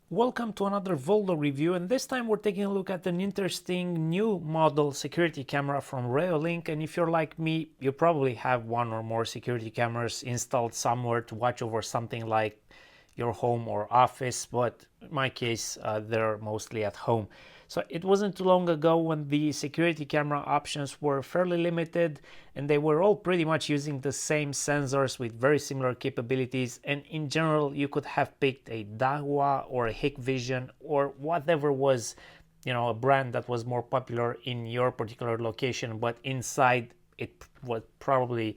Welcome to another Voldo review, and this time we're taking a look at an interesting new model security camera from Reolink. And if you're like me, you probably have one or more security cameras installed somewhere to watch over something like your home or office, but in my case, they're mostly at home. So it wasn't too long ago when the security camera options were fairly limited, and they were all pretty much using the same sensors with very similar capabilities. And in general, you could have picked a Dahua or a Hikvision or whatever was, a brand that was more popular in your particular location, but inside it was probably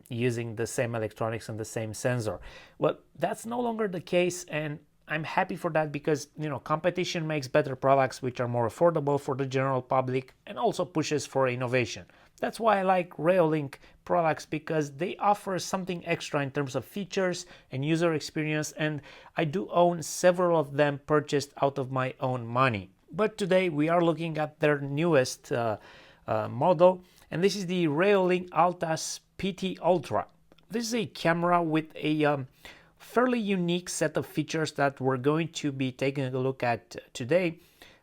using the same electronics and the same sensor. Well, that's no longer the case, and I'm happy for that because competition makes better products which are more affordable for the general public and also pushes for innovation. That's why I like Reolink products, because they offer something extra in terms of features and user experience, and I do own several of them purchased out of my own money. But today we are looking at their newest model, and this is the Reolink Altas PT Ultra. This is a camera with a fairly unique set of features that we're going to be taking a look at today,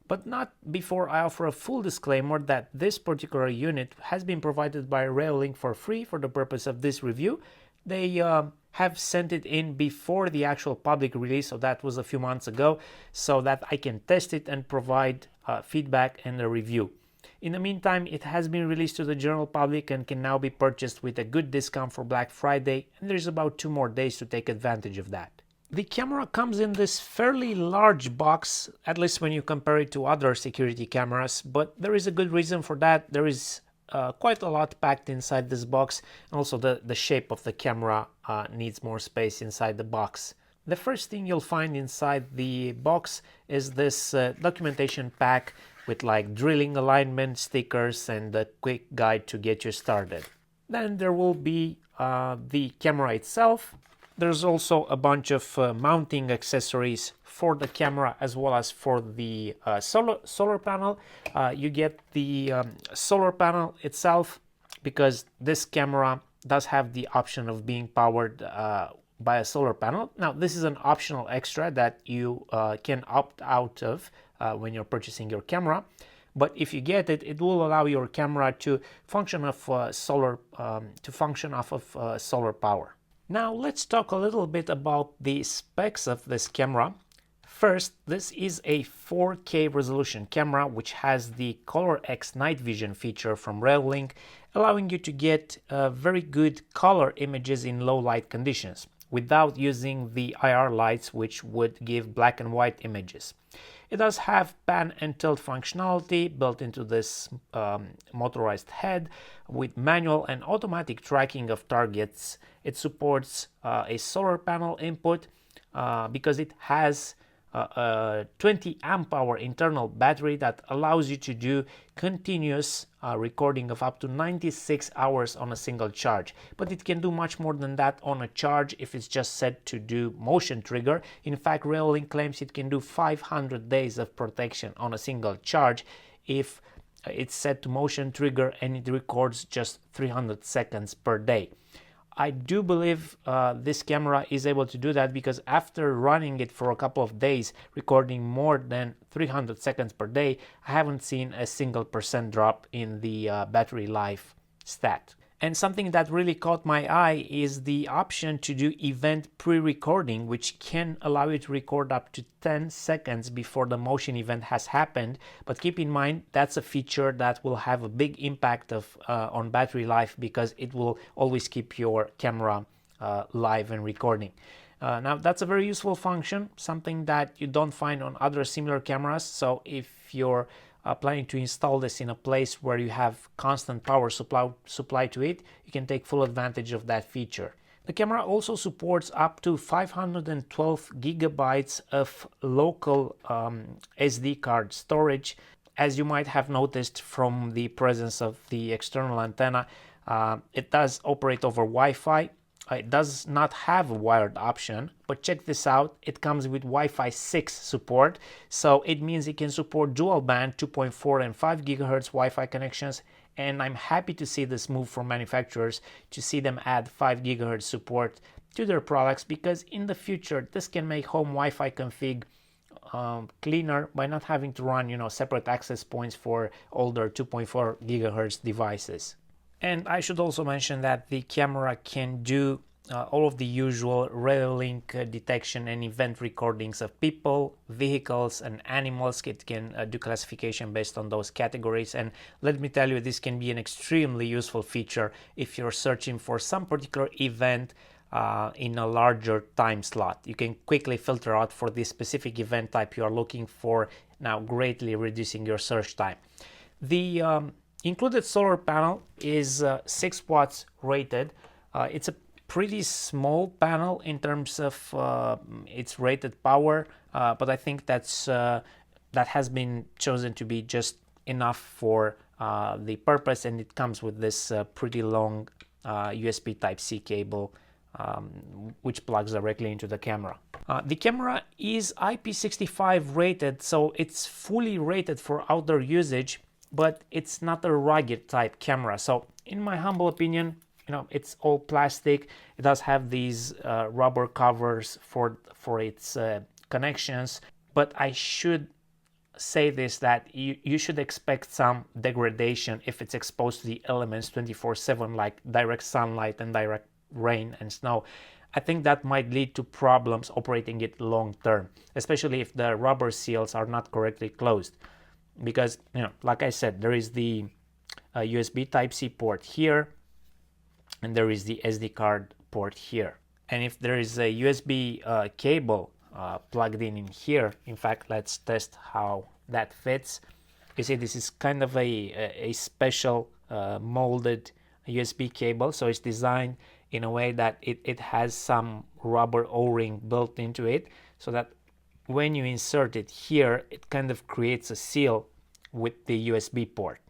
but not before I offer a full disclaimer that this particular unit has been provided by Reolink for free for the purpose of this review. They have sent it in before the actual public release, so that was a few months ago, so that I can test it and provide feedback and a review. In the meantime, it has been released to the general public and can now be purchased with a good discount for Black Friday, and there's about 2 more days to take advantage of that. The camera comes in this fairly large box, at least when you compare it to other security cameras, but there is a good reason for that. There is quite a lot packed inside this box, and also the shape of the camera needs more space inside the box. The first thing you'll find inside the box is this documentation pack with like drilling alignment, stickers, and a quick guide to get you started. Then there will be the camera itself. There's also a bunch of mounting accessories for the camera as well as for the solar panel. You get the solar panel itself because this camera does have the option of being powered by a solar panel. Now, this is an optional extra that you can opt out of when you're purchasing your camera, but if you get it, it will allow your camera to function off solar power. Now, let's talk a little bit about the specs of this camera. First, this is a 4K resolution camera which has the Color X night vision feature from Reolink, allowing you to get very good color images in low light conditions without using the IR lights, which would give black and white images. It does have pan and tilt functionality built into this motorized head with manual and automatic tracking of targets. It supports a solar panel input because it has a 20 amp hour internal battery that allows you to do continuous recording of up to 96 hours on a single charge. But it can do much more than that on a charge if it's just set to do motion trigger. In fact, Reolink claims it can do 500 days of protection on a single charge if it's set to motion trigger and it records just 300 seconds per day. I do believe this camera is able to do that because after running it for a couple of days, recording more than 300 seconds per day, I haven't seen a single % drop in the battery life stat. And something that really caught my eye is the option to do event pre-recording, which can allow you to record up to 10 seconds before the motion event has happened. But keep in mind, that's a feature that will have a big impact on battery life because it will always keep your camera live and recording. Now, that's a very useful function, something that you don't find on other similar cameras. So if you're planning to install this in a place where you have constant power supply to it, you can take full advantage of that feature. The camera also supports up to 512 gigabytes of local SD card storage. As you might have noticed from the presence of the external antenna, it does operate over Wi-Fi. It does not have a wired option, but check this out. It comes with Wi-Fi 6 support, so it means it can support dual band 2.4 and 5 gigahertz Wi-Fi connections, and I'm happy to see this move from manufacturers to see them add 5 gigahertz support to their products, because in the future this can make home Wi-Fi config cleaner by not having to run, separate access points for older 2.4 gigahertz devices. And I should also mention that the camera can do all of the usual Reolink detection and event recordings of people, vehicles, and animals. It can do classification based on those categories. And let me tell you, this can be an extremely useful feature if you're searching for some particular event in a larger time slot. You can quickly filter out for the specific event type you are looking for, now greatly reducing your search time. The included solar panel is 6 watts rated. It's a pretty small panel in terms of its rated power, but I think that has been chosen to be just enough for the purpose, and it comes with this pretty long USB Type-C cable which plugs directly into the camera. The camera is IP65 rated, so it's fully rated for outdoor usage, but it's not a rugged type camera. So in my humble opinion, it's all plastic. It does have these rubber covers for its connections, but I should say this, that you should expect some degradation if it's exposed to the elements 24/7, like direct sunlight and direct rain and snow. I think that might lead to problems operating it long term, especially if the rubber seals are not correctly closed. Because, like I said, there is the USB Type-C port here, and there is the SD card port here. And if there is a USB cable plugged in here, in fact, let's test how that fits. You see, this is kind of a special molded USB cable, so it's designed in a way that it has some rubber O-ring built into it, so that when you insert it here, it kind of creates a seal with the USB port.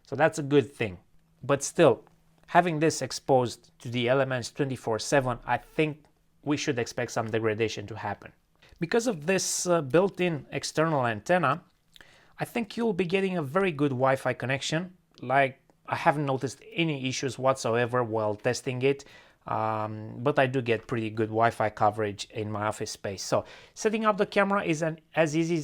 So that's a good thing. But still, having this exposed to the elements 24/7, I think we should expect some degradation to happen. Because of this built-in external antenna, I think you'll be getting a very good Wi-Fi connection. Like, I haven't noticed any issues whatsoever while testing it, but I do get pretty good Wi-Fi coverage in my office space. So setting up the camera is as easy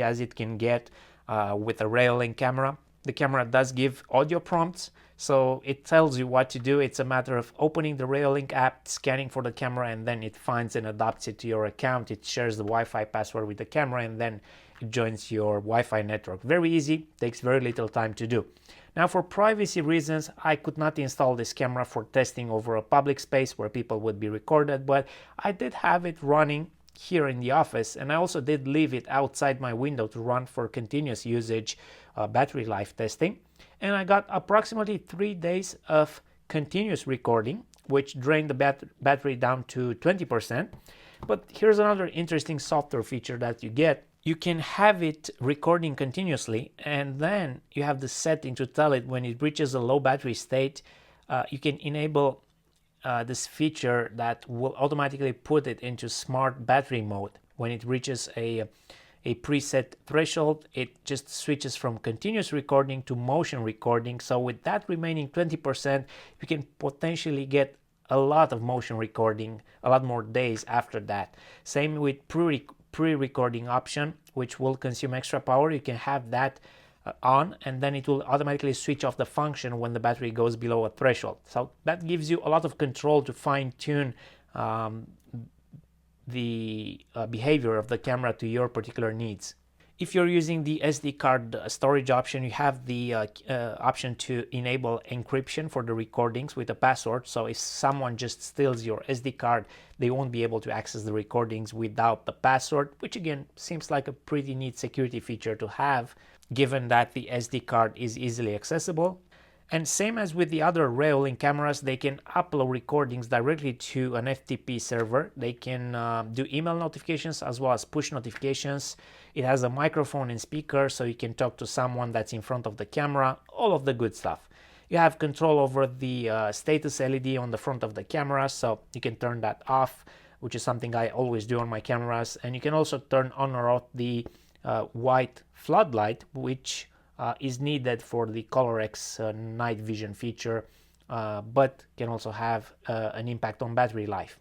as it can get with a Reolink camera. The camera does give audio prompts, so it tells you what to do. It's a matter of opening the Reolink app, scanning for the camera, and then it finds and adapts it to your account. It shares the Wi-Fi password with the camera, and then it joins your Wi-Fi network. Very easy, takes very little time to do. Now, for privacy reasons, I could not install this camera for testing over a public space where people would be recorded, but I did have it running here in the office, and I also did leave it outside my window to run for continuous usage battery life testing. And I got approximately 3 days of continuous recording, which drained the battery down to 20%. But here's another interesting software feature that you get. You can have it recording continuously, and then you have the setting to tell it when it reaches a low battery state. You can enable this feature that will automatically put it into smart battery mode. When it reaches a preset threshold, it just switches from continuous recording to motion recording. So with that remaining 20%, you can potentially get a lot of motion recording, a lot more days after that. Same with pre-recording option, which will consume extra power. You can have that on, and then it will automatically switch off the function when the battery goes below a threshold. So that gives you a lot of control to fine-tune the behavior of the camera to your particular needs. If you're using the SD card storage option, you have the option to enable encryption for the recordings with a password. So if someone just steals your SD card, they won't be able to access the recordings without the password, which again seems like a pretty neat security feature to have, given that the SD card is easily accessible. And same as with the other Reolink cameras, they can upload recordings directly to an FTP server. They can do email notifications as well as push notifications. It has a microphone and speaker, so you can talk to someone that's in front of the camera, all of the good stuff. You have control over the status LED on the front of the camera, so you can turn that off, which is something I always do on my cameras. And you can also turn on or off the white floodlight, which is needed for the ColorX night vision feature, but can also have an impact on battery life.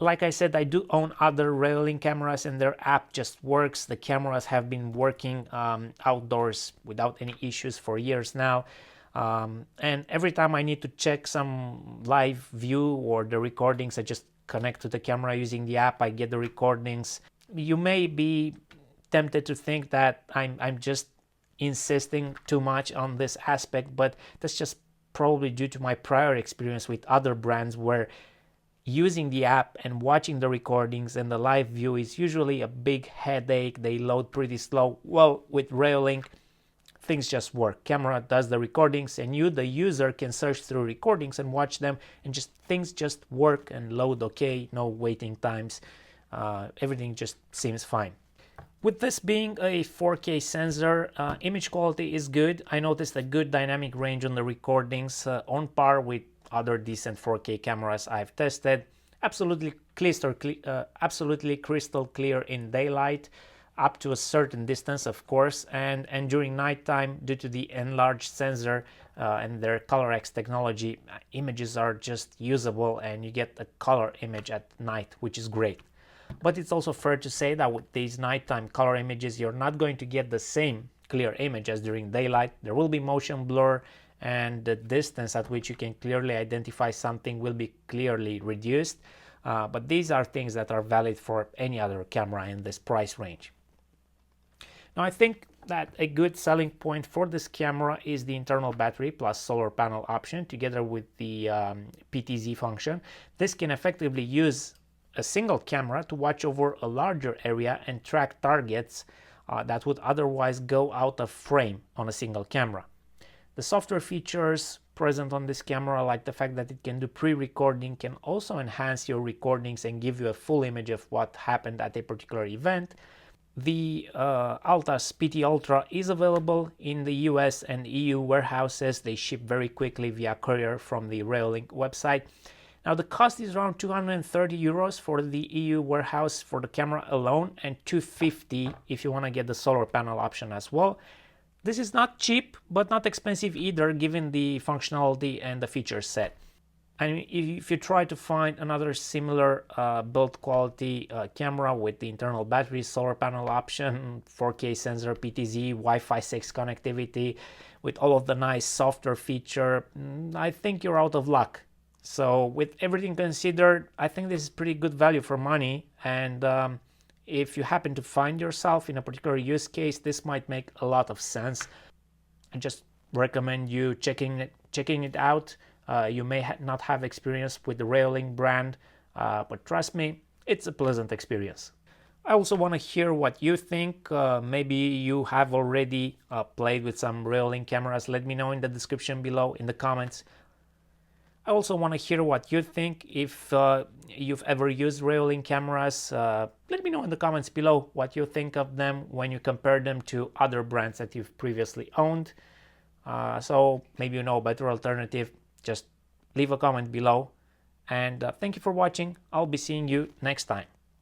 Like I said, I do own other Reolink cameras and their app just works. The cameras have been working outdoors without any issues for years now. And every time I need to check some live view or the recordings, I just connect to the camera using the app. I get the recordings. You may be tempted to think that I'm just insisting too much on this aspect, but that's just probably due to my prior experience with other brands where using the app and watching the recordings and the live view is usually a big headache. They load pretty slow. Well, with Reolink, things just work. Camera does the recordings and you, the user, can search through recordings and watch them, and just things just work and load okay, no waiting times. Everything just seems fine. With this being a 4K sensor, image quality is good. I noticed a good dynamic range on the recordings, on par with other decent 4K cameras I've tested. Absolutely crystal clear in daylight, up to a certain distance, of course, and during nighttime, due to the enlarged sensor and their ColorX technology, images are just usable and you get a color image at night, which is great. But it's also fair to say that with these nighttime color images, you're not going to get the same clear image as during daylight. There will be motion blur, and the distance at which you can clearly identify something will be clearly reduced. But these are things that are valid for any other camera in this price range. Now, I think that a good selling point for this camera is the internal battery plus solar panel option together with the PTZ function. This can effectively use a single camera to watch over a larger area and track targets that would otherwise go out of frame on a single camera. The software features present on this camera, like the fact that it can do pre-recording, can also enhance your recordings and give you a full image of what happened at a particular event. The Altas PT Ultra is available in the US and EU warehouses. They ship very quickly via courier from the Reolink website. Now, the cost is around 230 euros for the EU warehouse for the camera alone, and 250 if you want to get the solar panel option as well. This is not cheap, but not expensive either, given the functionality and the feature set. And if you try to find another similar build quality camera with the internal battery, solar panel option, 4K sensor, PTZ, Wi-Fi 6 connectivity, with all of the nice software feature, I think you're out of luck. So with everything considered, I think this is pretty good value for money. And if you happen to find yourself in a particular use case, this might make a lot of sense. I just recommend you checking it out. You may not have experience with the Reolink brand, but trust me, it's a pleasant experience. I also want to hear what you think. Maybe you have already played with some Reolink cameras. Let me know in the description below, in the comments. I also want to hear what you think. If you've ever used Reolink cameras, let me know in the comments below what you think of them when you compare them to other brands that you've previously owned. So maybe you know a better alternative. Just leave a comment below. And thank you for watching. I'll be seeing you next time.